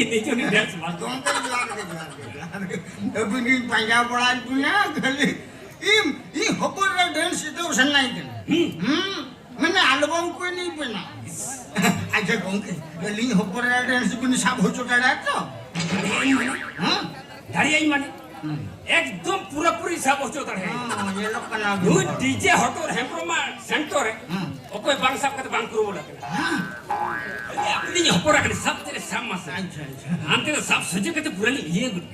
ini cuma dance mas. Gongke jual. Begini panjang pelan punya kali. Hopor dance itu urusan lain kan. Mana album ko ini punya. Aja gongke. Kali hopor dance punya sab ho choka dah dari ini mana? एकदम पूरा पूरी सब हो चुका है ये लोग का नाम वो डीजे हटोर हेम्प्रोमा सेंटर है और कोई बांग सब करते बांग करो बोला अपनी ये हपोरा करते सब तेरे सामने से अंते तो सब सजे करते पूरा नहीं ये गुड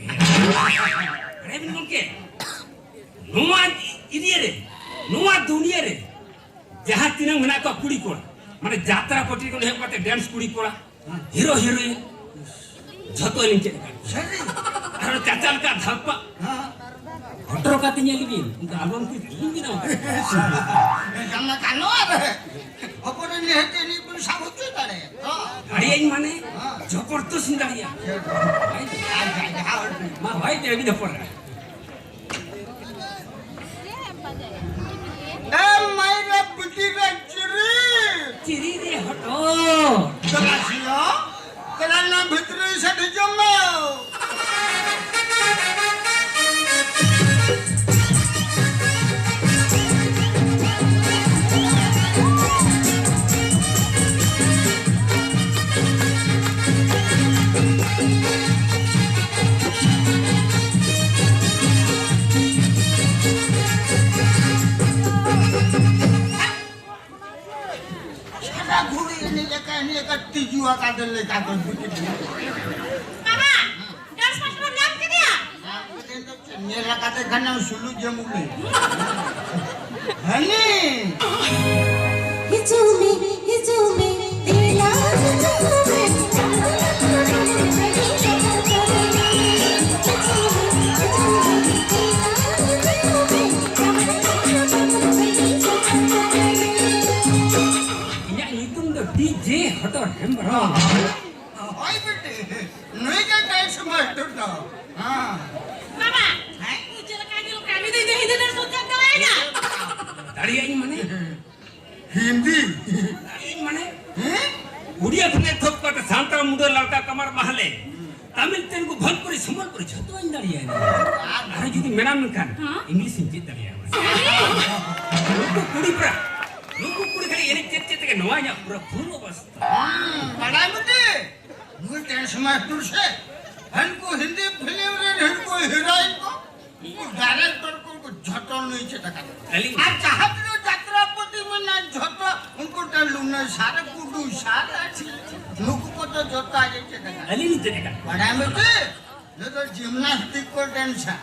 अरे बिन कौन के नुआ इधर रे नुआ दुनिया रे जहाँ तीनों मना को कुड़ी कोड़ा माने जात्रा पट्टी को नहीं पड़ते डांस कुड़ी कोड़ा हीरो हीरोइन झतो लिंचे अरे चाचाल का धप्पा हटरो का तीन ये बिन उनका आलम की लिंगी ना jangan kano apa apa ni hati ni pun sabut tu tak ada hari ini mana jopor tu sendiri ya mah baik dia lebih dapur main putih ciri deh hoto terasiyo kerana betul saya jomel Tujuh akan lekat begitu. Mama, dance master naam ke dia? Nela kata kan sulu jamule. Hani. Hijumi, ila DJ hotor hembro. Oi bete, noi ka dance master to. हाँ. Mama, मुझे लगा कि लोग कभी तो इधर दर्द होता है ना. dari ini mana? Hindi. Ini mana? Odia तुमने थोप कर सांता मुदर लड़का कमर महले तमिल तेलुगु भोजपुरी संबलपुरी झतो इन दरिया है अरे जुदी मेरा मन kan इंग्लिश हिंदी दरिया है लोगों कुड़ी खाली ये चेत के नवाया पूरा फूलो बस बड़ा मुझे मुझे टेंशन मास्टर से हमको हिंदी फिल्म रे हमको हीरोइन को डायरेक्टर को झटो नहीं चटका आज चाहत लो यात्रापति में ना झटो उनको लुना सारे कुडू सारे लोगों को तो झटो आ जाए चटका अली नहीं चटका बड़ा मुझे ये तो जिम्नास्टिक को टेंशन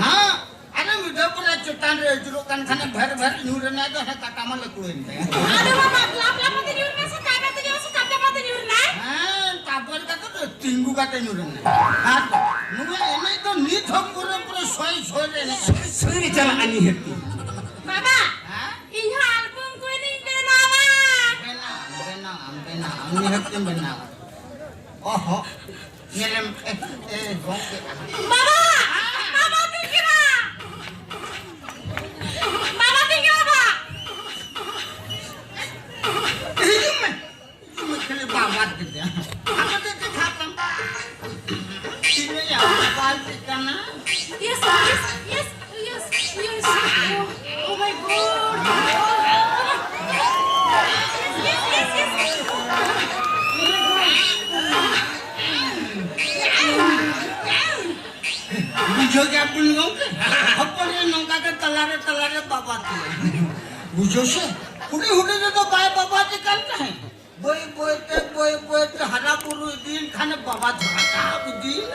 हाँ अरे मुझे पूरा चट्टान रे जुरो kan खाने भर न्यूरन है तो है काटा माल कोई नहीं अरे मामा लाप मत न्यूरन में से काटा तो जो से काटा मत न्यूरन है हाँ काबर का तो तिंगु का न्यूरन है हाँ मुझे इन्हें तो नीच हम पूरा सोई लेने सोई चला अनी है मामा इन्हें एल्बम कोई नहीं बनावा बेना अनी है तुम बेना ओहो मेरे गोंके मामा बात करते हैं आप तो खाता ये बाल करना yes oh my god बुझो क्या बुझो अपन ये नौका के तलारे बाबा थे बुझो से हुडे तो बाय बाबा के करते हैं बोते हरा पुरु दिन खाने बाबा झटा दिन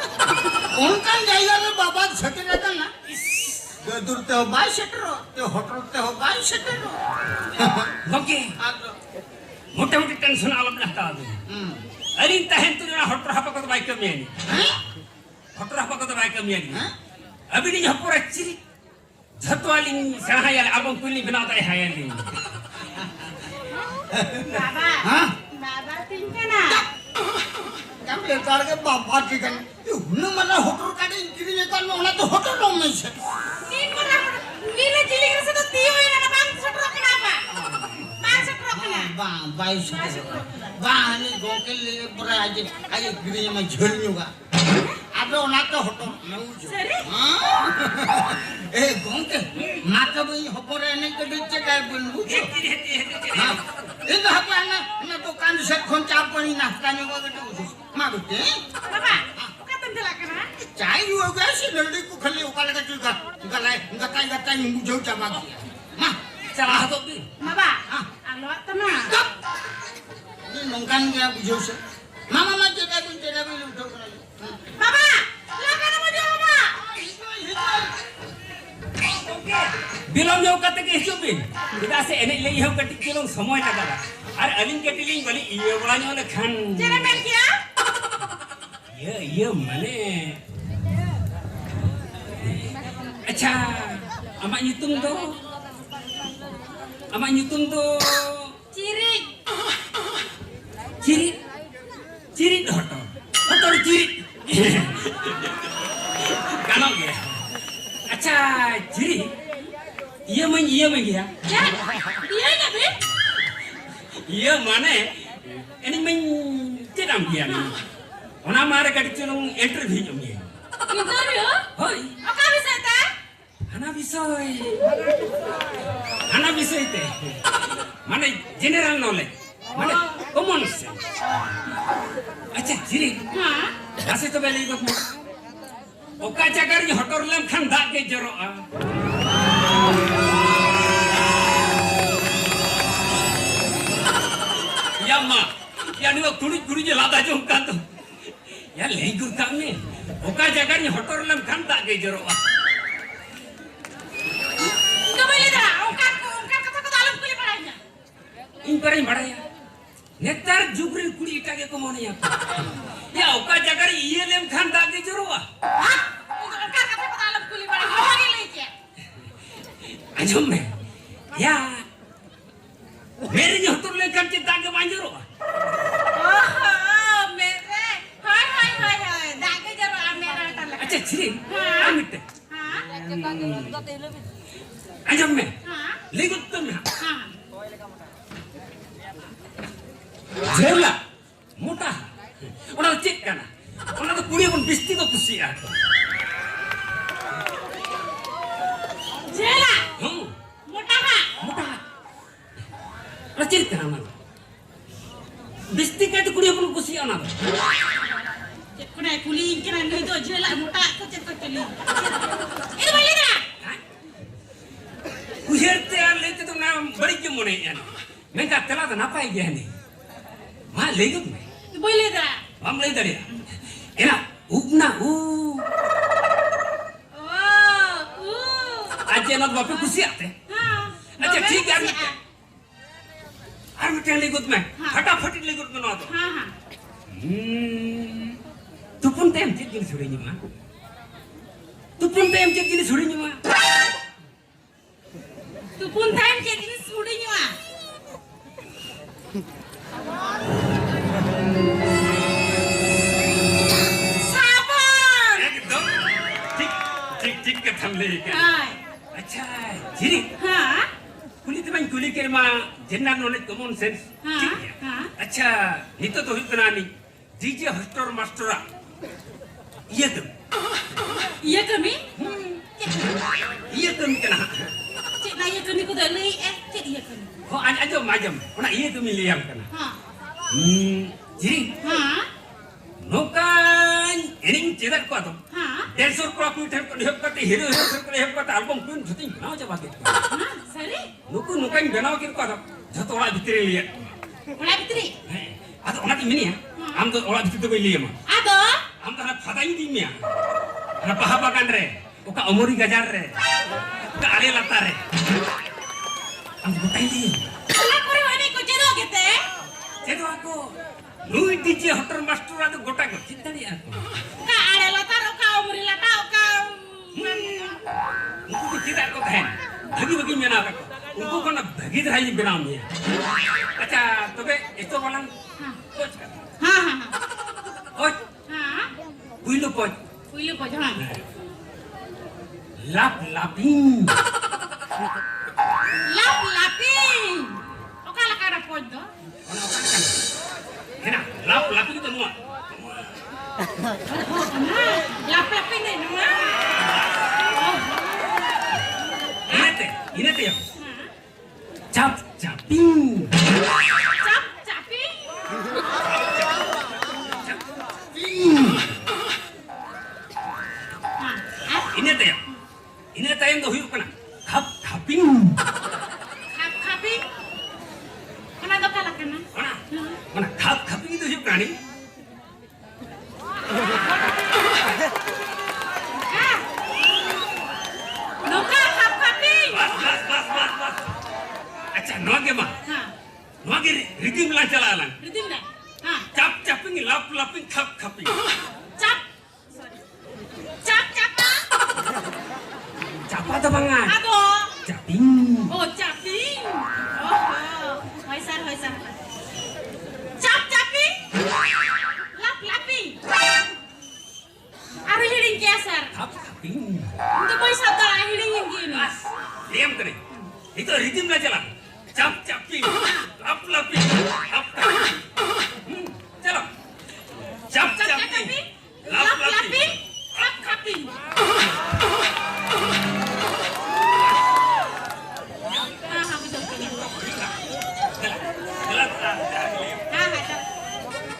उनका जाएगा रे बाबा झटे रहता ना दूरते हो बाई सेटरो ते होटरते हो बाई सेटरो ओके मोटे टेंशन आलम रहता अरे तहन तो जरा होटर हपा को बाई कमी आनी होटर हपा को बाई कमी आनी अभी नहीं हपुरा चिरी झटवाली सहा याले आबम कुली बनाता है याले बाबा बाबा तिनके ना कम लेकर के बाबा की कन उन्हें मना होटल का दिन किरी लेकर में उन्हें तो होटल में से तीन मना नीले चिली के से तो ती हुई ना बांग सट रखना बांग सट रखना बाई से बाहनी गोके लिए पूरा आज aja gini mah jual juga. Ada onata hotor naujo. Gongke, mata bui hopor ini kedai cekar bungu. Itu apa anak tukang set koncap ini naftanya kau kedai. Mabuti? Bapak, bukan tendelakan ha? Cai juga sih dari ku kali ukal ke juga. Enggak tay yang jauh jawab dia. Mah, salah satu bi. Bapak, alo tenang. Ini nongkan dia bujau sih. Mama macam apa pun tidak boleh udah kena. Bapak, silakan nama dia Bapak. बिलोम जो कते के हिचुबिन बिदा से एने ले हो कति किलों समय लगाला और अलिन के टिलिंग बली ये बड़ा नो ले खान Jangan main kia. ये मने अच्छा amak nyutung tu Ciri. ciri hotor ciri kanong ya अच्छा ciri iya mah Ya, iya nggak Bin? iya mana ini men tidak dia nih orang mara kadi culung interview jomnya Interview? hoi Oke bisa teh? hana bisa itu mana general knowledge mana common sense अच्छा ciri Hah? Masih tu beli ikut mah. Oka jagarnya hotor lem kan dak ke joroa. Ya ma, ya ni waktu guru je lada jom kan tu. Ya legur kami. Oka jagarnya hotor lem kan dak ke joroa. Nggak boleh dah. Ungkap kata-kata alam kulit padanya. Ingkari badaya. Netar jugrin kuri itage ko mone ya. Ya oka jagar iye lem kan dak ke joroa. Hah? Ungkap kata-kata alam kulit padanya. Lagi lagi. Ajom me. Ya. Mere ni hotor lem kan dak ke banjoro. Oh, mere. Hai. Dah ke jaro amera talak. अच्छा छिरी हाँ। amit Hah? ajam me Hah? ligut tum Hah? jela muta ona cek kana ona to kuri pun bisti ko kusi a Jela. hmm Mudah nggak? muta ona cek kana ma bisti ka to kuri pun kusi ana Cek kunai kuling kena ni tu jela mudah tu cek kuling. Itu boleh dah. kuherte a lete to na bari ke mone ya men ka tela to na pai ge ni ma legut me Itu boleh dah. हम ले दरिया एना उगना उ Oh, आज जेना बापे खुशी आते Hah? अच्छा ठीक है Bagus, हर मिटन ले गुद में हाँ। फटाफट ले गुद में ना तो Hah? तू पुन टाइम चेक गिन छोड़ी नी मां तू पुन टाइम चेक गिन छोड़ी नी मां Tu pun time cek ini sudinya ah. Sabar. एकदम ठीक ठीक ठीक के थम ले के Hai. अच्छा जिरी Hah? कुली तो मैं कुली के मां जनरल नॉलेज कॉमन सेंस हाँ, ठीक है हाँ। अच्छा नितो तो इतना नहीं डीजे हॉस्टर मास्टरा ये तुम Iya kami? ये तुम कना Cek naya kami ku dah lei cek iya kami. हो आज आज माजम ओना ये तुम ले हम कना Hah? जिरी Hah? नौकान एनिंग चेदक को तो Hah? 150 रुपया कोई ठेक ढेक करते हीरो हीरो करते एल्बम कोई शूटिंग बनाओ जब आके Hah? Sari? नुकु नुकान बनाओ के को तो जतो ओला भितरे लिए Mulai bitri. ಅದು ಒಣಗಿ ಮಿನಿಯ ಆಮ್ದು ಒಳ ಬಿತ್ತಿದ್ದು ಬೈಲಿಯಮ್ಮ Ado? ಆಮ್ದನ ಫದಾಯಿ ದಿಮ್ಯ ಅನ ಪಹಬ ಕಂಡ್ರೆ ಒಕ ಅಮೂರಿ ಗಜಾರ್ರೆ ಒಕ ಅಲೆ ಲತ್ತಾರೆ ಆಮ್ದು ಗೊತ್ತೈಲಿ Lah kuri wani ku jedo gitu. ಚೇದು ಹಾಕು ನುಯಿ ಡಿಜೆ ಹೊಟ್ಟರ್ ಮಾಸ್ಟರ್ ಅದು ಗೊತ್ತಾಗ ಚಿತ್ತಡಿ ಹಾಕು Ka ada latar ka umri latar ka. उनको चिता को है भगी भगी मेना रखो उनको कोना भगी रही बिना में अच्छा तबे एतो बोलन कोच Hah? Hah? कोच Hah? बुइलो कोच Kuilu po jangan. लाप लापिंग Lap lapin. Oka la cara po do. Enak, lap itu semua. Lap-lapin deh, nama. Ini teh ya. Caping. Caping. Ini teh ya. Ini teh yang dohuyuk kena. Kaping. Kaping. Kenapa kalah kena? Mana kaping itu dohuyuk kena nih? Noka kaping. Bas. Acha noage mah. Noage ridim lancalan. Ritim dah. Caping laping kaping. Capa tuh banget. Apa? Caping. Oh, caping. Oh. Hoisar. Caping. Lap-laping. Ari hiring keser. Kaping. Untuk boy satu hiring yang gini. Bas. Diam tadi. Itu ridim lancalan. Caping. Laping. Jalan. Caping. Lap-laping.